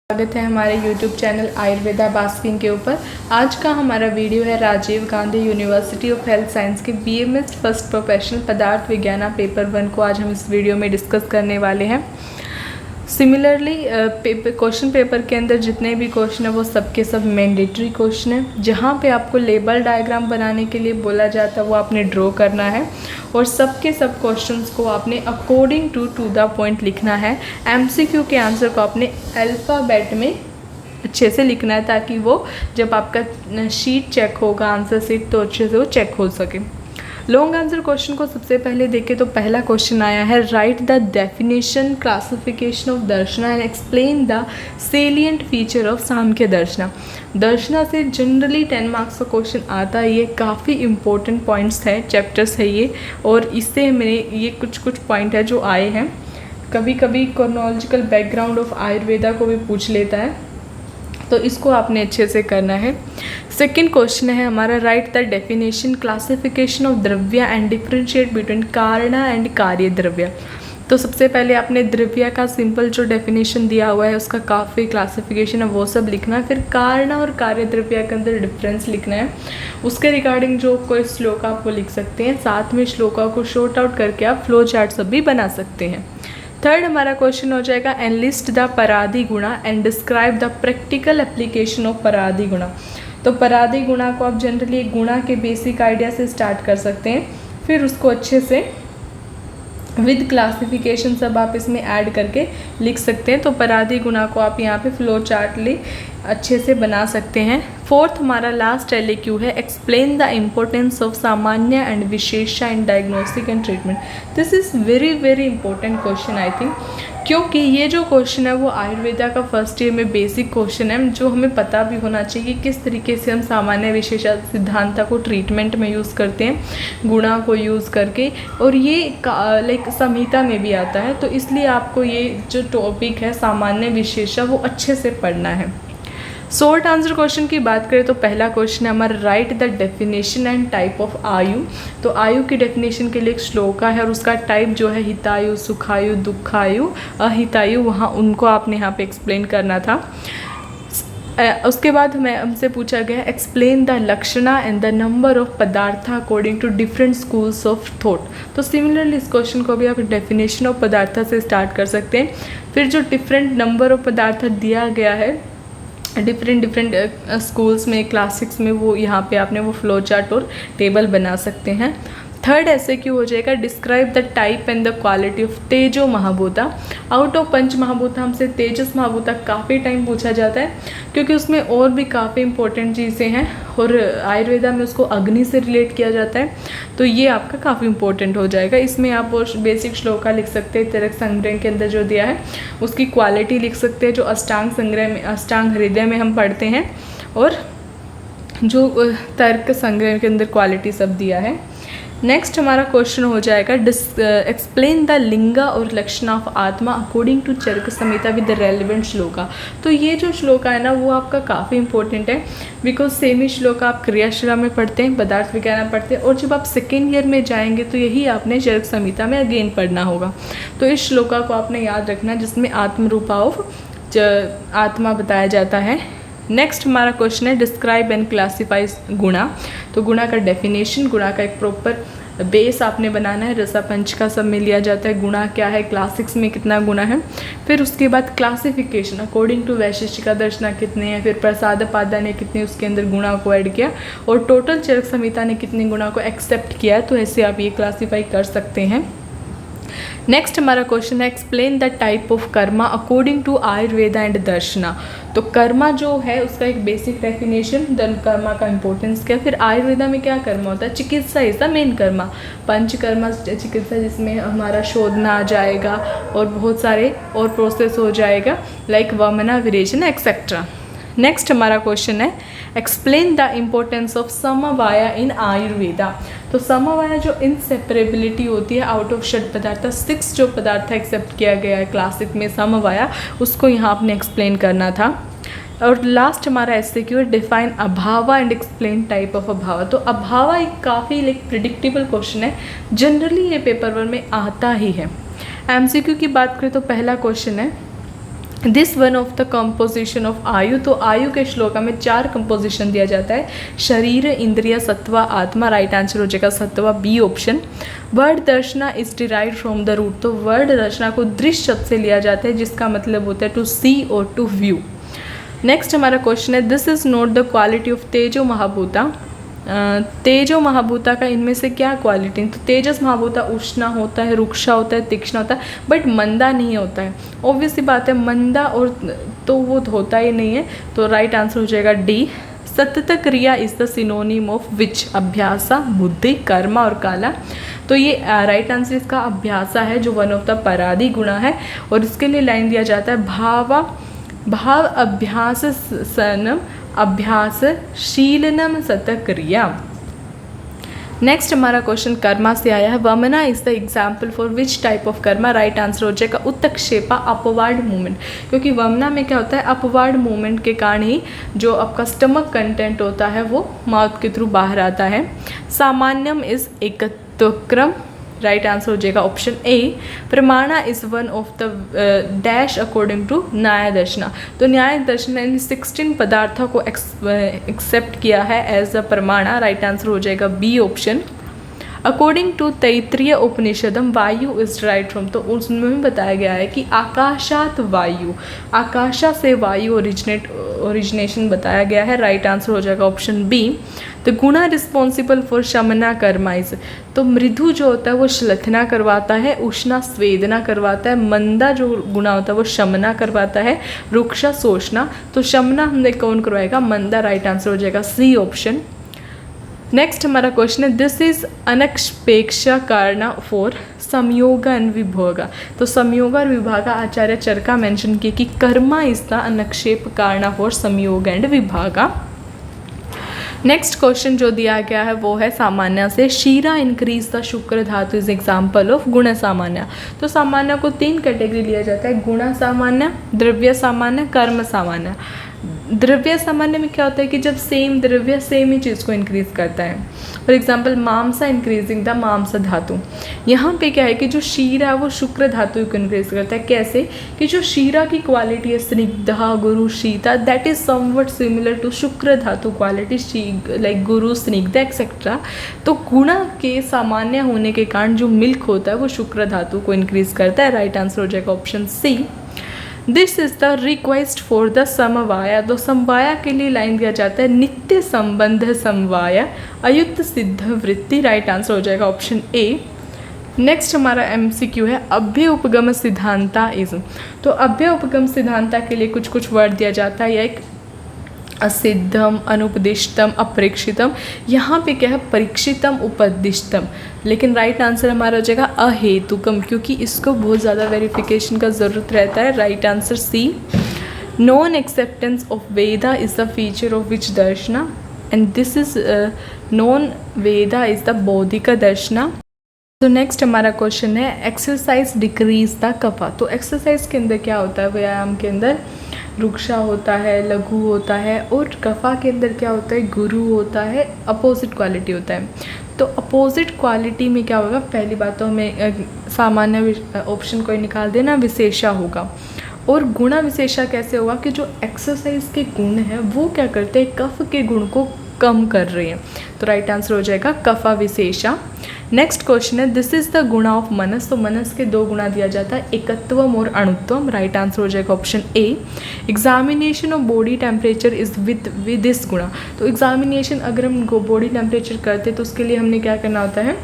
स्वागत है हमारे YouTube चैनल आयुर्वेदा बास्किंग के ऊपर। आज का हमारा वीडियो है Rajiv Gandhi university of health science के BMS फर्स्ट प्रोफेशनल पदार्थ विज्ञान पेपर 1 को आज हम इस वीडियो में डिस्कस करने वाले हैं। सिमिलरली क्वेश्चन पेपर के अंदर जितने भी क्वेश्चन है वो सबके सब मैंडेटरी क्वेश्चन है। जहाँ पे आपको लेबल डायग्राम बनाने के लिए बोला जाता है वो आपने ड्रॉ करना है और सबके सब क्वेश्चंस को आपने अकॉर्डिंग टू द पॉइंट लिखना है। MCQ के आंसर को आपने अल्फ़ाबेट में अच्छे से लिखना है ताकि वो जब आपका शीट चेक होगा आंसर शीट तो अच्छे से वो चेक हो सके। लॉन्ग आंसर क्वेश्चन को सबसे पहले देखें तो पहला क्वेश्चन आया है, write the definition classification of darshana and explain the salient feature of Sankhya darshana. Darshana से जनरली 10 मार्क्स का क्वेश्चन आता है। ये काफ़ी इंपॉर्टेंट पॉइंट्स है, चैप्टर्स है ये, और इससे मेरे ये कुछ पॉइंट है जो आए हैं। कभी कभी क्रोनोलॉजिकल बैकग्राउंड ऑफ आयुर्वेदा को भी पूछ लेता है, तो इसको आपने अच्छे से करना है। सेकंड क्वेश्चन है हमारा, right the definition classification of द्रव्य एंड डिफरेंशिएट बिटवीन कारण एंड कार्य द्रव्य। तो सबसे पहले आपने द्रव्य का सिंपल जो डेफिनेशन दिया हुआ है उसका काफ़ी क्लासिफिकेशन है वो सब लिखना है। फिर कारण और कार्य द्रव्य के अंदर डिफरेंस लिखना है। उसके रिगार्डिंग जो कोई श्लोक आप वो लिख सकते हैं। साथ में श्लोका को शॉर्ट आउट करके आप फ्लो चार्ट सब भी बना सकते हैं। थर्ड हमारा क्वेश्चन हो जाएगा, analyst the paradi guna and describe the practical application of paradi guna. तो पराधी गुणा को आप जनरली गुणा के बेसिक आइडिया से स्टार्ट कर सकते हैं, फिर उसको अच्छे से विद क्लासिफिकेशन सब आप इसमें ऐड करके लिख सकते हैं। तो पराधी गुणा को आप यहाँ पे फ्लो चार्ट ले अच्छे से बना सकते हैं। फोर्थ हमारा लास्ट LAQ है, explain the importance of samanya and vishesha in diagnostic and treatment. This is very important question I think, क्योंकि ये जो क्वेश्चन है वो आयुर्वेदा का फर्स्ट ईयर में बेसिक क्वेश्चन है जो हमें पता भी होना चाहिए कि किस तरीके से हम सामान्य विशेषा सिद्धांत को ट्रीटमेंट में यूज़ करते हैं गुणा को यूज़ करके, और ये लाइक संहिता में भी आता है। तो इसलिए आपको ये जो टॉपिक है सामान्य विशेषा वो अच्छे से पढ़ना है। शॉर्ट आंसर क्वेश्चन की बात करें तो पहला क्वेश्चन है हमारा, right the definition and type of आयु। तो आयु की डेफिनेशन के लिए एक श्लोका है और उसका टाइप जो है हितायु, सुखायु, दुखायु, अहितायु, वहाँ उनको आपने यहाँ पे एक्सप्लेन करना था। उसके बाद हमें हमसे पूछा गया explain the lakshana and the number of padartha according to different schools of thought. तो सिमिलरली इस क्वेश्चन को भी आप डेफिनेशन ऑफ पदार्थ से स्टार्ट कर सकते हैं। फिर जो डिफरेंट नंबर ऑफ पदार्थ दिया गया है डिफरेंट स्कूल्स में, क्लासिक्स में, वो यहाँ पे आपने वो फ्लो चार्ट और टेबल बना सकते हैं। थर्ड SAQ हो जाएगा, describe the type and the quality of तेजो महाभूता। आउट ऑफ पंच महाभूता हमसे तेजस महाभूता काफ़ी टाइम पूछा जाता है क्योंकि उसमें और भी काफ़ी इंपॉर्टेंट चीज़ें हैं और आयुर्वेदा में उसको अग्नि से रिलेट किया जाता है, तो ये आपका काफ़ी इंपॉर्टेंट हो जाएगा। इसमें आप वो बेसिक श्लोका लिख सकते हैं, तिरक संग्रह के अंदर जो दिया है उसकी क्वालिटी लिख सकते हैं जो अष्टांग संग्रह में, अष्टांग हृदय में हम पढ़ते हैं, और जो तर्क संग्रह के अंदर क्वालिटी सब दिया है। नेक्स्ट हमारा क्वेश्चन हो जाएगा, एक्सप्लेन द लिंगा और lakshana of atma according to Charaka Samhita with the relevant shloka. तो ये जो श्लोका है ना वो आपका काफ़ी इंपॉर्टेंट है बिकॉज सेम ही श्लोका आप क्रियाशीला में पढ़ते हैं, पदार्थ विज्ञान में पढ़ते हैं, और जब आप सेकेंड ईयर में जाएंगे तो यही आपने चरक संहिता में अगेन पढ़ना होगा। तो इस श्लोका को आपने याद रखना जिसमें आत्मरूपा ऑफ आत्मा बताया जाता है। नेक्स्ट हमारा क्वेश्चन है, डिस्क्राइब एंड क्लासीफाई गुणा। तो गुणा का डेफिनेशन, गुणा का एक प्रॉपर बेस आपने बनाना है। रसा पंच का सब में लिया जाता है गुणा क्या है, क्लासिक्स में कितना गुणा है। फिर उसके बाद क्लासिफिकेशन अकॉर्डिंग टू वैशिष्टिका दर्शना कितने हैं, फिर प्रसाद पादा ने कितने उसके अंदर गुणा को ऐड किया, और टोटल चरक संहिता ने कितने गुणा को एक्सेप्ट किया। तो ऐसे आप ये क्लासीफाई कर सकते हैं। नेक्स्ट हमारा क्वेश्चन है, explain the type of karma according to Ayurveda and darshana. तो कर्मा जो है उसका एक बेसिक डेफिनेशन, देन कर्मा का इंपॉर्टेंस क्या, फिर आयुर्वेदा में क्या कर्मा होता है, चिकित्सा is the main Karma, panchakarma चिकित्सा जिसमें हमारा शोधना आ जाएगा और बहुत सारे और प्रोसेस हो जाएगा लाइक वमना, विरेचन एक्सेट्रा। नेक्स्ट हमारा क्वेश्चन है, एक्सप्लेन द इम्पोर्टेंस ऑफ समवाया इन आयुर्वेदा। तो समवाया जो इनसेपरेबिलिटी होती है आउट ऑफ षट पदार्थ, 6 जो पदार्थ एक्सेप्ट किया गया है क्लासिक में समवाया, उसको यहाँ आपने एक्सप्लेन करना था। और लास्ट हमारा SAQ है, define abhava and explain type of abhava. तो अभावा एक काफ़ी लाइक प्रिडिक्टेबल क्वेश्चन है, जनरली ये पेपर 1 में आता ही है। MCQ की बात करें तो पहला क्वेश्चन है, this one of the composition of आयु, तो आयु के श्लोका में 4 कंपोजिशन दिया जाता है, शरीर, इंद्रिय, सत्वा, आत्मा। राइट आंसर हो जाएगा sattva, B option. Word darshana is derived from the root, तो वर्ड दर्शना को दृश्य शब्द से लिया जाता है जिसका मतलब होता है टू सी और टू व्यू। नेक्स्ट हमारा क्वेश्चन है, this is not the quality of तेजो महाभूता। तेजो महाभूता का इनमें से क्या क्वालिटी, तो तेजस महाभूता उष्णा होता है, रुक्षा होता है, तीक्ष्ण होता है, बट मंदा नहीं होता है। ऑब्वियसली बात है, मंदा और तो वो होता ही नहीं है, तो राइट आंसर हो जाएगा डी। सतत क्रिया is the synonym of which, अभ्यासा, बुद्धि, कर्मा और काला। तो ये राइट आंसर इसका अभ्यासा है जो वन ऑफ द परादी गुणा है, और इसके लिए लाइन दिया जाता है भाव अभ्यास सनम अभ्यास शीलनम सत क्रिया। नेक्स्ट हमारा क्वेश्चन कर्मा से आया है, vamana is the example for which type of karma. Right answer हो जाएगा उत्तक्षेपा, अपवर्ड मूवमेंट, क्योंकि वमना में क्या होता है, अपवर्ड मूवमेंट के कारण ही जो आपका स्टमक कंटेंट होता है वो माउथ के थ्रू बाहर आता है। सामान्यम इज एकत्वक्रम, राइट आंसर हो जाएगा option A. Pramana is one of the dash according to Nyaya darshana, तो न्याय दर्शन ने 16 पदार्थों को एक्सेप्ट किया है एज अ प्रमाणा। राइट आंसर हो जाएगा B option. According to Taittiriya Upanishadam vayu is right from, तो उसमें भी बताया गया है कि आकाशात वायु, आकाशा से वायु ओरिजिनेशन बताया गया है। राइट आंसर हो जाएगा ऑप्शन बी। तो गुणा रिस्पॉन्सिबल फॉर शमना कर्माइज, तो मृदु जो होता है वो श्लथना करवाता है, उष्णा स्वेदना करवाता है, मंदा जो गुणा होता है वो शमना करवाता है, रुक्षा शोषणा। तो शमना हमने कौन करवाएगा, मंदा। राइट आंसर हो जाएगा सी ऑप्शन। नेक्स्ट हमारा क्वेश्चन है, दिस इज अनपेक्षा कारण फॉर संयोगन विभागा, तो संयोग और विभागा आचार्य चरका मेंशन किए कि कर्मा इज द अनक्षेप कारण फॉर संयोग एंड विभागा। नेक्स्ट क्वेश्चन जो दिया गया है वो है सामान्य से, शीरा इंक्रीज द शुक्र धातु इज एग्जाम्पल ऑफ गुण सामान्य। तो सामान्य को 3 कैटेगरी लिया जाता है, गुण सामान्य, द्रव्य सामान्य, कर्म सामान्य। द्रव्य सामान्य में क्या होता है कि जब सेम द्रव्य सेम ही चीज़ को इंक्रीज करता है, फॉर एग्जाम्पल मांसा इंक्रीजिंग द मांस धातु। यहाँ पे क्या है कि जो शीरा है वो शुक्र धातु को इंक्रीज करता है। कैसे कि जो शीरा की क्वालिटी है snigdha, guru, sheeta, that is somewhat similar to shukra dhatu quality, like Guru, Snigdha etcetera. तो गुणा के सामान्य होने के कारण जो मिल्क होता है वो शुक्र धातु को इंक्रीज करता है। राइट आंसर हो जाएगा option C. This is the request for the samavaya, तो समवाया के लिए लाइन दिया जाता है, नित्य संबंध समवाया, अयुक्त सिद्ध वृत्ति। राइट आंसर हो जाएगा ऑप्शन ए। नेक्स्ट हमारा एमसीक्यू है, अभ्य उपगम सिद्धांता इज, तो अभ्य उपगम सिद्धांता के लिए कुछ वर्ड दिया जाता है, एक असिद्धम, अनुपदिष्टम, अपरीक्षितम। यहाँ पे क्या है, परीक्षितम, उपदिष्टम, लेकिन राइट आंसर हमारा हो जाएगा अहेतुकम, क्योंकि इसको बहुत ज़्यादा वेरिफिकेशन का ज़रूरत रहता है। Right answer C. Non acceptance of Veda is the feature of which darshana, and this is non Veda is the Bauddhika darshana. तो नेक्स्ट हमारा क्वेश्चन है, एक्सरसाइज डिक्रीज द कफा, तो एक्सरसाइज के अंदर क्या होता है, व्यायाम के अंदर रुक्षा होता है, लघु होता है, और कफा के अंदर क्या होता है, गुरु होता है, अपोजिट क्वालिटी होता है। तो अपोजिट क्वालिटी में क्या होगा, पहली बात तो हमें सामान्य ऑप्शन को निकाल देना, विशेषा होगा। और गुणा विशेषा कैसे होगा कि जो एक्सरसाइज के गुण हैं वो क्या करते हैं, कफ के गुण को कम कर रहे हैं। तो राइट आंसर हो जाएगा कफा विशेषा। नेक्स्ट क्वेश्चन है, दिस इज द गुणा ऑफ मनस, तो मनस के 2 गुणा दिया जाता है, एकत्वम और अणुत्वम। राइट आंसर हो जाएगा option A. Examination of body temperature is with this गुणा, तो एग्जामिनेशन अगर हम बॉडी टेम्परेचर करते हैं तो उसके लिए हमने क्या करना होता है,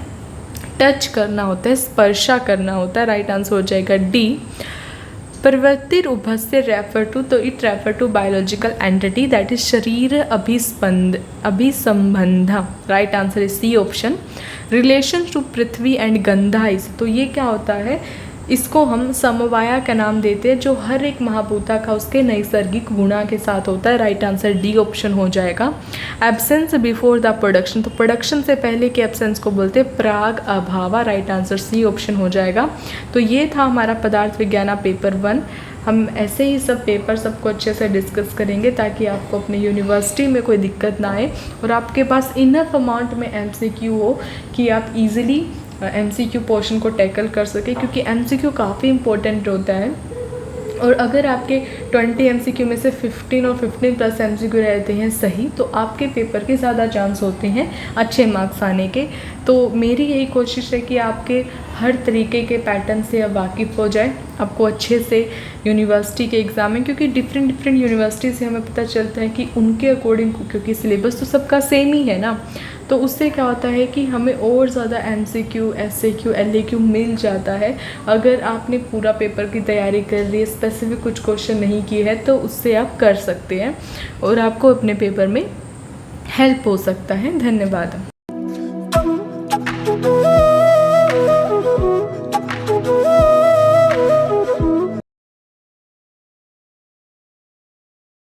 टच करना होता है, स्पर्शा करना होता है। राइट आंसर हो जाएगा D. Pravritti ubhasya refer to, तो it refer to biological entity that is sharira abhisambandha. Right answer is C option. Relation to Prithvi and gandha is, तो ये क्या होता है, इसको हम समवाया का नाम देते हैं, जो हर एक महाभूता का उसके नैसर्गिक गुणा के साथ होता है। राइट आंसर डी ऑप्शन हो जाएगा। एब्सेंस बिफोर द प्रोडक्शन, तो प्रोडक्शन से पहले के एब्सेंस को बोलते हैं प्राग अभावा। राइट आंसर सी ऑप्शन हो जाएगा। तो ये था हमारा पदार्थ विज्ञान पेपर 1। हम ऐसे ही सब पेपर सबको अच्छे से डिस्कस करेंगे ताकि आपको अपने यूनिवर्सिटी में कोई दिक्कत ना आए और आपके पास इनफ अमाउंट में एमसीक्यू हो कि आप इजीली एमसीक्यू पोर्शन को टैकल कर सके, क्योंकि एमसीक्यू काफ़ी इंपॉर्टेंट होता है और अगर आपके 20 MCQ में से 15 और 15+ MCQ रहते हैं सही, तो आपके पेपर के ज़्यादा चांस होते हैं अच्छे मार्क्स आने के। तो मेरी यही कोशिश है कि आपके हर तरीके के पैटर्न से अब वाकिफ़ हो जाए, आपको अच्छे से यूनिवर्सिटी के एग्ज़ाम में, क्योंकि डिफरेंट यूनिवर्सिटी से हमें पता चलता है कि उनके अकॉर्डिंग, क्योंकि सिलेबस तो सबका सेम ही है ना, तो उससे क्या होता है कि हमें और ज़्यादा MCQ, SAQ, LAQ मिल जाता है। अगर आपने पूरा पेपर की तैयारी कर ली है, स्पेसिफिक कुछ क्वेश्चन नहीं किए हैं, तो उससे आप कर सकते हैं और आपको अपने पेपर में हेल्प हो सकता है। धन्यवाद।